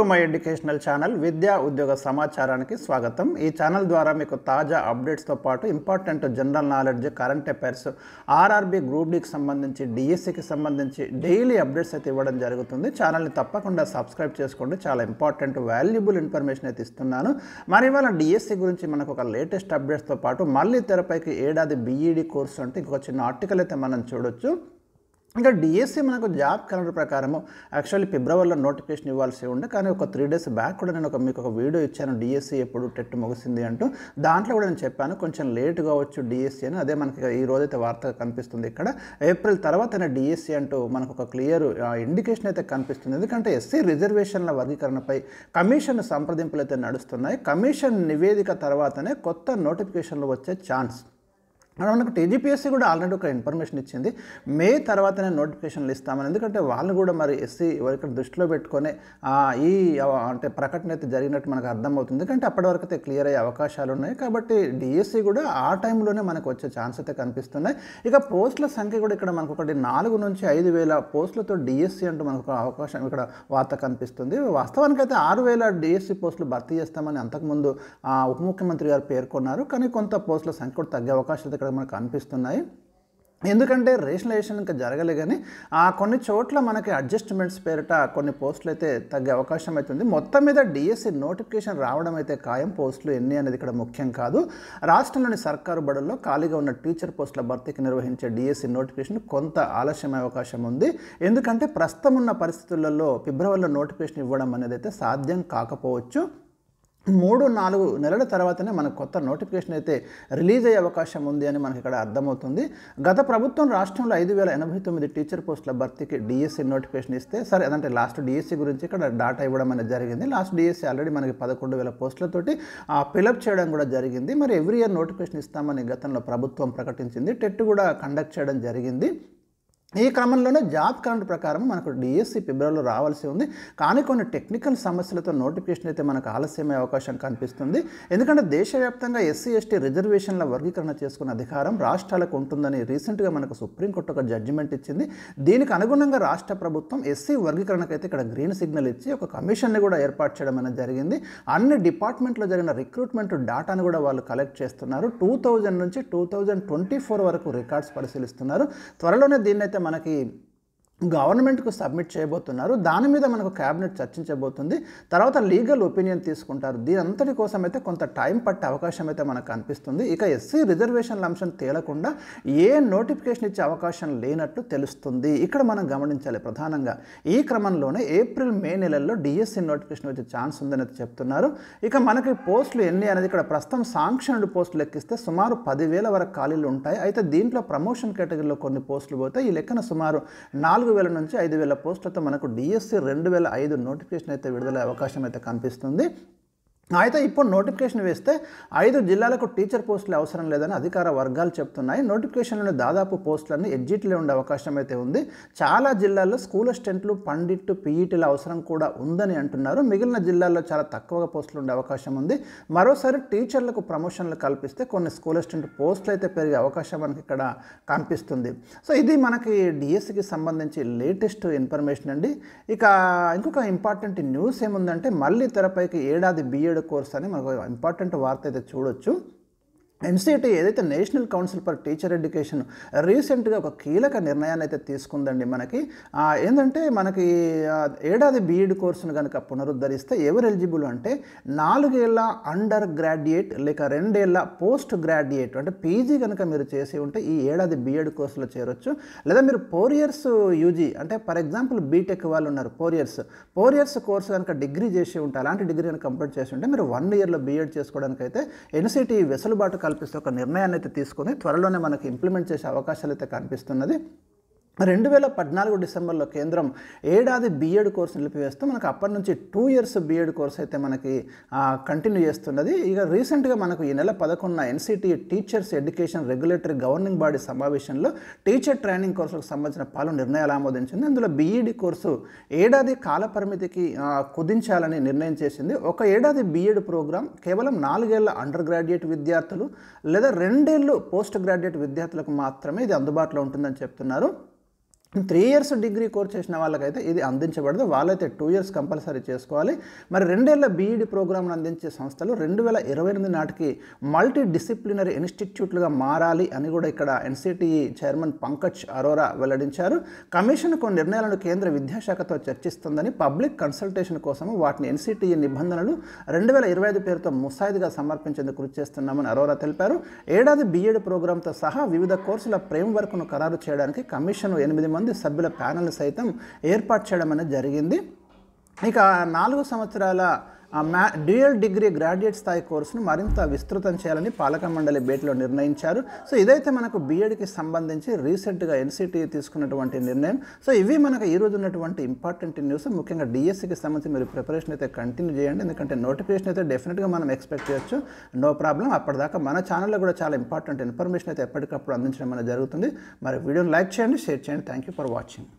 To my educational channel విద్యా ఉద్యోగ సమాచారానికి స్వాగతం। ఈ ఛానల్ ద్వారా మీకు తాజా అప్డేట్స్తో పాటు important general knowledge, current affairs, RRB group డికి సంబంధించి, డిఎస్సికి సంబంధించి డైలీ అప్డేట్స్ అయితే ఇవ్వడం జరుగుతుంది। ఛానల్ని తప్పకుండా సబ్స్క్రైబ్ చేసుకోండి, చాలా ఇంపార్టెంట్ వాల్యుబుల్ ఇన్ఫర్మేషన్ అయితే ఇస్తున్నాను। మరి ఇవాళ డిఎస్సి గురించి మనకు ఒక లేటెస్ట్ అప్డేట్స్తో పాటు మళ్ళీ తెరపైకి ఏడాది బీఈడి కోర్సు అంటే ఇంకొక చిన్న ఆర్టికల్ అయితే మనం చూడొచ్చు। ఇంకా డిఎస్సి మనకు జాబ్ క్యాలెండర్ ప్రకారము యాక్చువల్లీ ఫిబ్రవరిలో నోటిఫికేషన్ ఇవ్వాల్సి ఉండే, కానీ ఒక 3 days బ్యాక్ కూడా నేను మీకు ఒక వీడియో ఇచ్చాను డిఎస్సి ఎప్పుడు టెట్ ముగిసింది అంటూ। దాంట్లో కూడా నేను చెప్పాను కొంచెం లేట్ కావచ్చు డిఎస్సి అని, అదే మనకి ఈ రోజైతే వార్త కనిపిస్తుంది। ఇక్కడ ఏప్రిల్ తర్వాతనే డిఎస్సి అంటూ మనకు ఒక క్లియర్ ఇండికేషన్ అయితే కనిపిస్తుంది। ఎందుకంటే ఎస్సీ రిజర్వేషన్ల వర్గీకరణపై కమిషన్ సంప్రదింపులు అయితే నడుస్తున్నాయి। కమిషన్ నివేదిక తర్వాతనే కొత్త నోటిఫికేషన్లు వచ్చే ఛాన్స్ మనకు టీజీపీఎస్సీ కూడా ఆల్రెడీ ఒక ఇన్ఫర్మేషన్ ఇచ్చింది, మే తర్వాతనే నోటిఫికేషన్లు ఇస్తామని। ఎందుకంటే వాళ్ళు కూడా మరి ఎస్సీ ఇక్కడ దృష్టిలో పెట్టుకొని ఈ అంటే ప్రకటన అయితే జరిగినట్టు మనకు అర్థమవుతుంది। ఎందుకంటే అప్పటి వరకు అయితే క్లియర్ అయ్యే అవకాశాలు ఉన్నాయి, కాబట్టి డిఎస్సి కూడా ఆ టైంలోనే మనకు వచ్చే ఛాన్స్ అయితే కనిపిస్తున్నాయి। ఇక పోస్టుల సంఖ్య కూడా ఇక్కడ మనకు ఒకటి 4 నుంచి 5,000 పోస్టులతో డిఎస్సి అంటూ మనకు ఒక అవకాశం ఇక్కడ వార్త కనిపిస్తుంది। వాస్తవానికి అయితే 6,000 డిఎస్సి పోస్టులు భర్తీ చేస్తామని అంతకుముందు ఉప ముఖ్యమంత్రి గారు పేర్కొన్నారు, కానీ కొంత పోస్టుల సంఖ్య కూడా తగ్గే అవకాశాలు ఇక్కడ మనకు కనిపిస్తున్నాయి। ఎందుకంటే రేషనలైజేషన్ ఇంకా జరగలే, కానీ కొన్ని చోట్ల మనకి అడ్జస్ట్మెంట్స్ పేరిట కొన్ని పోస్టులు అయితే తగ్గే అవకాశం అవుతుంది। మొత్తం మీద డిఎస్సి నోటిఫికేషన్ రావడం అయితే ఖాయం, పోస్టులు ఎన్ని అనేది ఇక్కడ ముఖ్యం కాదు। రాష్ట్రంలోని సర్కారు బడుల్లో ఖాళీగా ఉన్న టీచర్ పోస్టుల భర్తీకి నిర్వహించే డిఎస్సి నోటిఫికేషన్ కొంత ఆలస్యమయ్యే అవకాశం ఉంది। ఎందుకంటే ప్రస్తుతం ఉన్న పరిస్థితులలో ఫిబ్రవరిలో నోటిఫికేషన్ ఇవ్వడం అనేది అయితే సాధ్యం కాకపోవచ్చు। 3-4 నెలల తర్వాతనే మనకు కొత్త నోటిఫికేషన్ అయితే రిలీజ్ అయ్యే అవకాశం ఉంది అని మనకి ఇక్కడ అర్థమవుతుంది। గత ప్రభుత్వం రాష్ట్రంలో 5,089 టీచర్ పోస్టుల భర్తీకి డిఎస్సి నోటిఫికేషన్ ఇస్తే సరే, అదంటే లాస్ట్ డిఎస్సి గురించి ఇక్కడ డాటా ఇవ్వడం అనేది జరిగింది। లాస్ట్ డిఎస్సి ఆల్రెడీ మనకి 11,000 పోస్టులతోటి ఫిలప్ చేయడం కూడా జరిగింది। మరి ఎవ్రీ ఇయర్ నోటిఫికేషన్ ఇస్తామని గతంలో ప్రభుత్వం ప్రకటించింది, టెట్ కూడా కండక్ట్ చేయడం జరిగింది। ఈ క్రమంలోనే జాబ్ క్యాలెండర్ ప్రకారం మనకు డిఎస్సి ఫిబ్రవరిలో రావాల్సి ఉంది, కానీ కొన్ని టెక్నికల్ సమస్యలతో నోటిఫికేషన్ అయితే మనకు ఆలస్యమయ్యే అవకాశం కనిపిస్తుంది। ఎందుకంటే దేశవ్యాప్తంగా ఎస్సీ ఎస్టీ రిజర్వేషన్ల వర్గీకరణ చేసుకునే అధికారం రాష్ట్రాలకు ఉంటుందని రీసెంట్గా మనకు సుప్రీంకోర్టు ఒక జడ్జిమెంట్ ఇచ్చింది। దీనికి అనుగుణంగా రాష్ట్ర ప్రభుత్వం ఎస్సీ వర్గీకరణకైతే ఇక్కడ గ్రీన్ సిగ్నల్ ఇచ్చి ఒక కమిషన్ని కూడా ఏర్పాటు చేయడం అనేది జరిగింది। అన్ని డిపార్ట్మెంట్లో జరిగిన రిక్రూట్మెంట్ డాటాను కూడా వాళ్ళు కలెక్ట్ చేస్తున్నారు। 2000 నుంచి 2024 వరకు రికార్డ్స్ పరిశీలిస్తున్నారు। త్వరలోనే దీన్ని అయితే మనకి గవర్నమెంట్కు సబ్మిట్ చేయబోతున్నారు। దాని మీద మనకు క్యాబినెట్ చర్చించబోతుంది, తర్వాత లీగల్ ఒపీనియన్ తీసుకుంటారు। దీని అంతటి కోసం అయితే కొంత టైం పట్టే అవకాశం అయితే మనకు కనిపిస్తుంది। ఇక ఎస్సీ రిజర్వేషన్ల అంశం తేలకుండా ఏ నోటిఫికేషన్ ఇచ్చే అవకాశం లేనట్టు తెలుస్తుంది। ఇక్కడ మనం గమనించాలి ప్రధానంగా ఈ క్రమంలోనే ఏప్రిల్ మే నెలల్లో డిఎస్సి నోటిఫికేషన్ వచ్చే ఛాన్స్ ఉందని చెప్తున్నారు। ఇక మనకి పోస్టులు ఎన్ని అనేది ఇక్కడ ప్రస్తుతం శాంక్షన్డ్ పోస్టులు లెక్కిస్తే సుమారు 10,000 వరకు ఖాళీలు ఉంటాయి। అయితే దీంట్లో ప్రమోషన్ కేటగిరీలో కొన్ని పోస్టులు పోతే ఈ లెక్కన సుమారు 4,000 నుంచి 5,000 పోస్టులతో మనకు డిఎస్సి 2005 నోటిఫికేషన్ అయితే విడుదల అవకాశం అయితే కనిపిస్తుంది। అయితే ఇప్పుడు నోటిఫికేషన్ వేస్తే 5 జిల్లాలకు టీచర్ పోస్టులు అవసరం లేదని అధికార వర్గాలు చెప్తున్నాయి। నోటిఫికేషన్లోని దాదాపు పోస్టులన్నీ ఎడ్జిట్లో ఉండే అవకాశం అయితే ఉంది। చాలా జిల్లాల్లో స్కూల్ అసిస్టెంట్లు, పండిట్, పీఈటీల అవసరం కూడా ఉందని అంటున్నారు। మిగిలిన జిల్లాల్లో చాలా తక్కువగా పోస్టులు ఉండే అవకాశం ఉంది। మరోసారి టీచర్లకు ప్రమోషన్లు కల్పిస్తే కొన్ని స్కూల్ అసిస్టెంట్ పోస్టులు అయితే పెరిగే అవకాశం మనకి ఇక్కడ కనిపిస్తుంది। సో ఇది మనకి డిఎస్సికి సంబంధించి లేటెస్ట్ ఇన్ఫర్మేషన్ అండి। ఇక ఇంకొక ఇంపార్టెంట్ న్యూస్ ఏముందంటే మళ్ళీ తెరపైకి ఏడాది బీఎడ్ కోర్స్ అని మనకు ఇంపార్టెంట్ వార్త అయితే చూడొచ్చు। ఎన్సిటి ఏదైతే national council for teacher education రీసెంట్గా ఒక కీలక నిర్ణయాన్ని అయితే తీసుకుందండి। మనకి ఏంటంటే మనకి ఏడాది బీఎడ్ కోర్సును కనుక పునరుద్ధరిస్తే ఎవరు ఎలిజిబుల్ అంటే 4 ఏళ్ల అండర్ గ్రాడ్యుయేట్ లేక 2 ఏళ్ల పోస్ట్ గ్రాడ్యుయేట్ అంటే పీజీ కనుక మీరు చేసి ఉంటే ఈ ఏడాది బీఎడ్ కోర్సులో చేరొచ్చు। లేదా మీరు 4 years యూజీ అంటే ఫర్ ఎగ్జాంపుల్ బీటెక్ వాళ్ళు ఉన్నారు 4 years కోర్సు కనుక డిగ్రీ చేసి ఉంటే, అలాంటి డిగ్రీ కనుక కంప్లీట్ చేసి ఉంటే మీరు 1 yearలో బీఎడ్ చేసుకోవడానికి అయితే ఎన్సిటి వెసులుబాటు కల్పిస్తే ఒక నిర్ణయాన్ని అయితే తీసుకొని త్వరలోనే మనకి ఇంప్లిమెంట్ చేసే అవకాశాలు అయితే కనిపిస్తున్నది। 2014 డిసెంబర్లో కేంద్రం ఏడాది బీఎడ్ కోర్సు నిలిపివేస్తూ మనకు అప్పటి నుంచి 2 years బీఎడ్ కోర్స్ అయితే మనకి కంటిన్యూ చేస్తున్నది। ఇక రీసెంట్గా మనకు ఈ నెల 11న NCT teachers education regulatory governing body సమావేశంలో టీచర్ ట్రైనింగ్ కోర్సులకు సంబంధించిన పలు నిర్ణయాలు ఆమోదించింది। అందులో బీఈడి కోర్సు ఏడాది కాల పరిమితికి కుదించాలని నిర్ణయం చేసింది। ఒక ఏడాది బీఎడ్ ప్రోగ్రాం కేవలం 4 ఏళ్ల అండర్ గ్రాడ్యుయేట్ విద్యార్థులు లేదా 2 ఏళ్ళు పోస్ట్ గ్రాడ్యుయేట్ విద్యార్థులకు మాత్రమే ఇది అందుబాటులో ఉంటుందని చెప్తున్నారు। 3 ఇయర్స్ డిగ్రీ కోర్స్ చేసిన వాళ్ళకైతే ఇది అందించబడదు. వాళ్ళైతే 2 ఇయర్స్ కంపల్సరీ చేసుకోవాలి. మరి 2 ఏళ్ల బీఈడి ప్రోగ్రామ్ను అందించే సంస్థలు 2028 నాటికి మల్టీ డిసిప్లినరీ ఇన్స్టిట్యూట్లుగా మారాలి అని కూడా ఇక్కడ ఎన్సిటిఈ చైర్మన్ పంకజ్ అరోరా వెల్లడించారు. కమిషన్ కొన్ని నిర్ణయాలను కేంద్ర విద్యాశాఖతో చర్చిస్తుందని, పబ్లిక్ కన్సల్టేషన్ కోసం వాటిని ఎన్సిటిఈ నిబంధనలు 2025 పేరుతో ముసాయిదాగా సమర్పించేందుకు కృషి చేస్తున్నామని అరోరా తెలిపారు. ఏడాది బీఈడి ప్రోగ్రాంతో సహా వివిధ కోర్సుల ఫ్రేమ్వర్క్ను ఖరారు చేయడానికి కమిషన్ 8 మంది సభ్యుల ప్యానెల్ సైతం ఏర్పాటు చేయడం అనేది జరిగింది. ఇక 4 సంవత్సరాల డ్యూయల్ డిగ్రీ గ్రాడ్యుయేట్ స్థాయి కోర్సును మరింత విస్తృతం చేయాలని పాలక మండలి భేటీలో నిర్ణయించారు. సో ఇదైతే మనకు బీఎడ్కి సంబంధించి రీసెంట్గా ఎన్సిటిఈ తీసుకున్నటువంటి నిర్ణయం. సో ఇవి మనకు ఈరోజు ఉన్నటువంటి ఇంపార్టెంట్ న్యూస్. ముఖ్యంగా డిఎస్సికి సంబంధించి మీరు ప్రిపరేషన్ అయితే కంటిన్యూ చేయండి, ఎందుకంటే నోటిఫికేషన్ అయితే డెఫినెట్గా మనం ఎక్స్పెక్ట్ చేయొచ్చు, నో ప్రాబ్లం. అప్పటిదాకా మన ఛానల్లో కూడా చాలా ఇంపార్టెంట్ ఇన్ఫర్మేషన్ అయితే ఎప్పటికప్పుడు అందించడం అనేది జరుగుతుంది. మరి వీడియోని లైక్ చేయండి, షేర్ చేయండి. Thank you for watching.